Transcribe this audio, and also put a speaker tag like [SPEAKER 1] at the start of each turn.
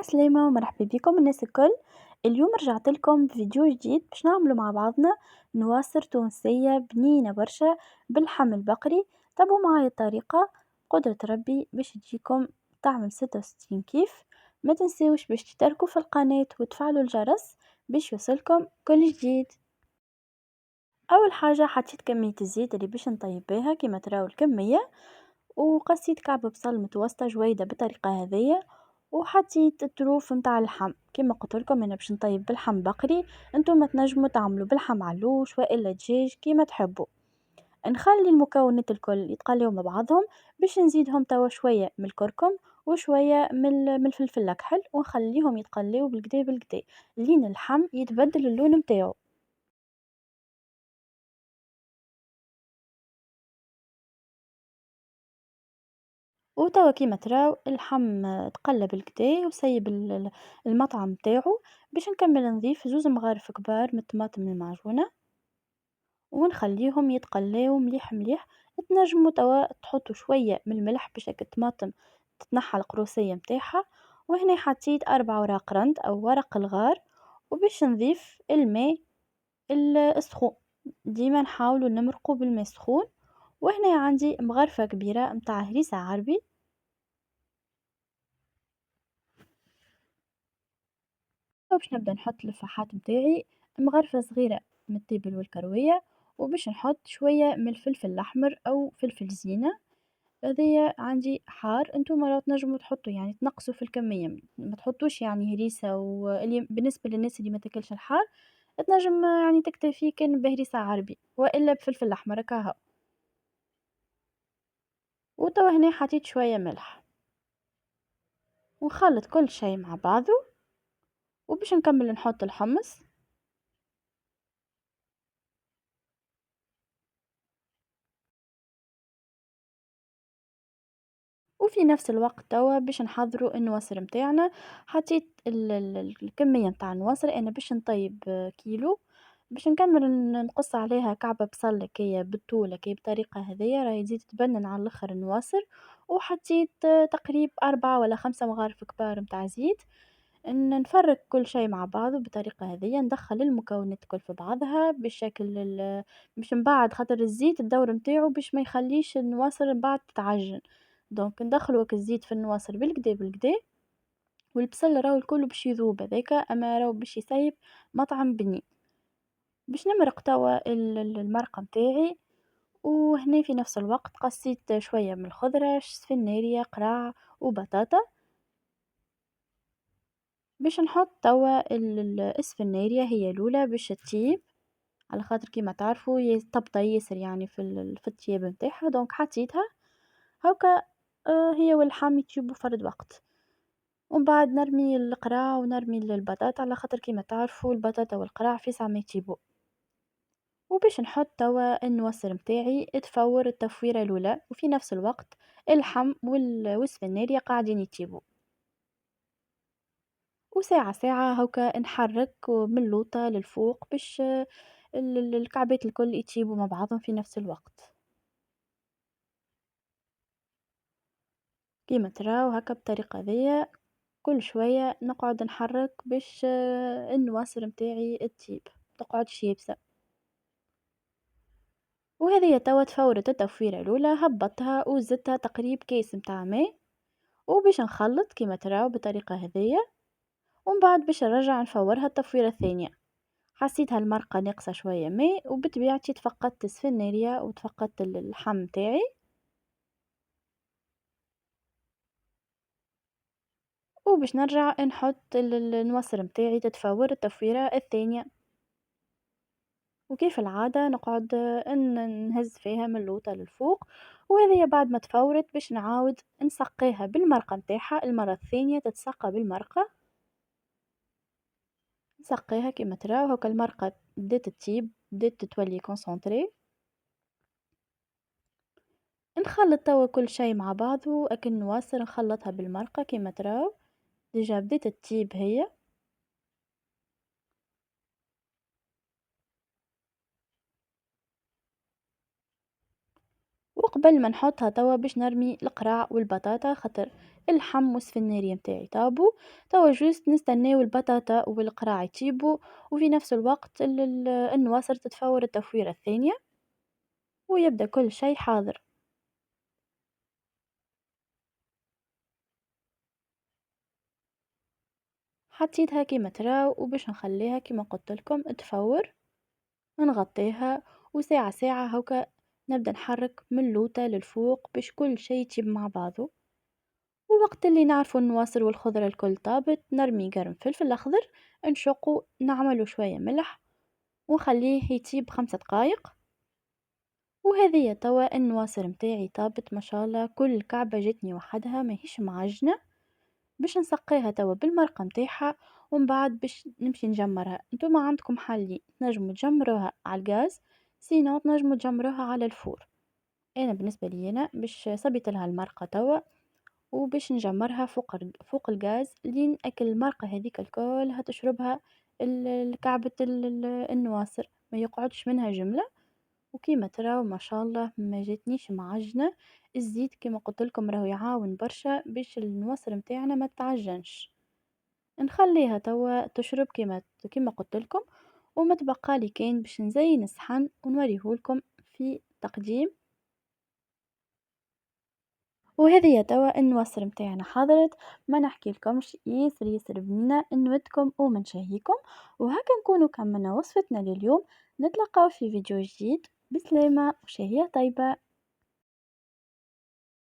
[SPEAKER 1] عسلامة ومرحبا بكم الناس الكل. اليوم رجعت لكم بفيديو جديد باش نعملوا مع بعضنا نواصر تونسية بنينة برشا باللحم البقري. تابعوا معايا الطريقة، قدرة ربي باش تجيكم تعمل 66 كيف. ما تنسوش باش تشتركوا في القناة وتفعلوا الجرس باش يوصلكم كل جديد. اول حاجة حطيت كمية الزيت اللي باش نطيب بيها كما تراو الكمية، وقصيت كعب بصل متوسطة جويدة بالطريقة هذية، وحطيت الطروف متاع اللحم كما قلت لكم انا باش نطيب باللحم بقري. انتم تنجموا تعملوا باللحم علوش والا دجاج كما تحبوا. نخلي المكونات الكل يتقليو مع بعضهم باش نزيدهم توا شويه من الكركم وشويه من الفلفل الاكحل ونخليهم يتقليو بالكدا بالكدا لين اللحم يتبدل اللون متاعو. وتوا كيما تراو اللحم تقلب الكدا وسيب المطعم تاعو. باش نكمل نضيف زوز مغارف كبار من الطماطم المعجونة ونخليهم يتقلاو مليح مليح. تنجموا توا تحطوا شوية من الملح باش هاك الطماطم تتنحى القروسية متاعها. وهنا حطيت 4 ورق رند او ورق الغار. وباش نضيف الماء السخون، ديما نحاولوا نمرقوا بالماء السخون. وهنا عندي مغرفة كبيرة متاع هريسة عربي. باش نبدا نحط الفحات متاعي مغرفة صغيرة من التيبل والكروية، وباش نحط شوية من الفلفل الأحمر أو فلفل زينة. هذايا عندي حار، انتم مرات تنجموا تحطوا يعني تنقصوا في الكمية، ما تحطوش يعني هريسة. واللي بالنسبة للناس اللي ما تاكلش الحار تنجم يعني تكتفي كان بهريسة عربي والا بفلفل أحمر كهو. وتوا هنا حطيت شوية ملح ونخلط كل شيء مع بعضه. وباش نكمل نحط الحمص. وفي نفس الوقت توا باش نحضروا النواصر متاعنا. حطيت الكمية متاع النواصر انا باش نطيب كيلو. باش نكمل نقص عليها كعبة بصل هكايا بالطول هكايا بطريقة هذيا راهي تزيد تبنن على الاخر النواصر. وحطيت تقريب 4 ولا 5 مغارف كبار متاع زيت. نفرك كل شيء مع بعضه بطريقة هذيا، ندخل المكونات الكل في بعضها بالشكل باش من بعد خاطر الزيت الدور متاعو باش ما يخليش النواصر من بعد تتعجن. دونك ندخلوا الزيت في النواصر بالكدا بالكدا. والبصل راهو الكل باش يذوب هذاك، اما راهو باش يسيب مطعم بنين. باش نمرق توا المرقه متاعي. وهنا في نفس الوقت قصيت شويه من الخضره سفنارية قراع وبطاطا. باش نحط توا السفنارية هي الاولى باش تطيب، على خاطر كيما تعرفوا تبطا ياسر يعني في الطياب نتاعها. دونك حطيتها هاكا. هي واللحم يطيبوا فرد وقت. ومن بعد نرمي القراع ونرمي البطاطا، على خاطر كيما تعرفوا البطاطا والقراع في ساعة ما يطيبوا. وباش نحط توا النواصر متاعي تفور التفويرة الأولى، وفي نفس الوقت اللحم والسفنارية قاعدين يطيبوا. وساعة ساعة هكا نحرك من اللوطة للفوق باش الكعبات الكل يطيبوا مع بعضهم في نفس الوقت. كيما تراو هكا بطريقة ذي كل شوية نقعد نحرك باش النواصر متاعي تطيب متقعدش يابسة. وهذه توا تفورت التفويرة الأولى، هبطتها وزدتها تقريب كيس متاع ماء. وباش نخلط كيما تراو بالطريقة هذية. ومن بعد باش نرجع نفورها التفويرة الثانية. حسيتها المرقة ناقصة شوية ماء، وبطبيعتي تفقدت السفنارية وتفقدت اللحم متاعي. وباش نرجع نحط النواصر متاعي تتفور التفويرة الثانية. وكيف العادة نقعد نهز فيها من اللوطة للفوق. وهذه بعد ما تفورت باش نعاود نسقيها بالمرقة متاعها المرة الثانية تتسقى بالمرقة. نسقيها كما تراو هكا المرقة بدات تطيب بدات تتولي كونسونطري. نخلط توا كل شيء مع بعضه اكن نواصر نخلطها بالمرقة كما تراو ديجا بدات تطيب هي. وقبل ما نحطها توا باش نرمي القراع والبطاطا خاطر اللحم والسفناري متاعي طابو، توا جوست نستناو البطاطا والقراع يطيبوا، وفي نفس الوقت النواصر تتفور التفويرة الثانية ويبدأ كل شي حاضر. حطيتها كيما تراو وباش نخليها كيما قلت لكم تفور، نغطيها وساعة ساعة هكا نبدأ نحرك من اللوطة للفوق باش كل شي يطيب مع بعضه. ووقت اللي نعرفو النواصر والخضرة الكل طابت نرمي قرن فلفل أخضر، نشقو نعملو شوية ملح ونخليه يطيب 5 دقايق. وهذه توا النواصر متاعي طابت ما شاء الله، كل كعبة جاتني وحدها ماهيش معجنة. باش نسقيها توا بالمرقة متاعها ومن بعد باش نمشي نجمرها. نتوما عندكم حلي تنجموا تجمروها على الغاز، سينو تنجموا تجمروها على الفور. انا بالنسبه لي انا باش صبيت لها المرقه توا وباش نجمرها فوق الغاز لين اكل المرقه هذيك الكل هتشربها كعبة النواصر، ما يقعدش منها جملة. وكيما تراو ما شاء الله ما جاتنيش معجنة. الزيت كيما قلت لكم راهو يعاون برشا باش النواصر متاعنا ما تعجنش. نخليها توا تشرب كيما قلت لكم، وما تبقى لي كاين باش نزين الصحن ونوريهولكم في تقديم. وهذه توا النواصر متاعنا حضرت، ما نحكي لكمش ياسر ياسر بنينة نودكم ومن شهيكم. وهكا نكونوا كملنا وصفتنا لليوم. نتلقاو في فيديو جديد، بسلامة وشهية طيبة.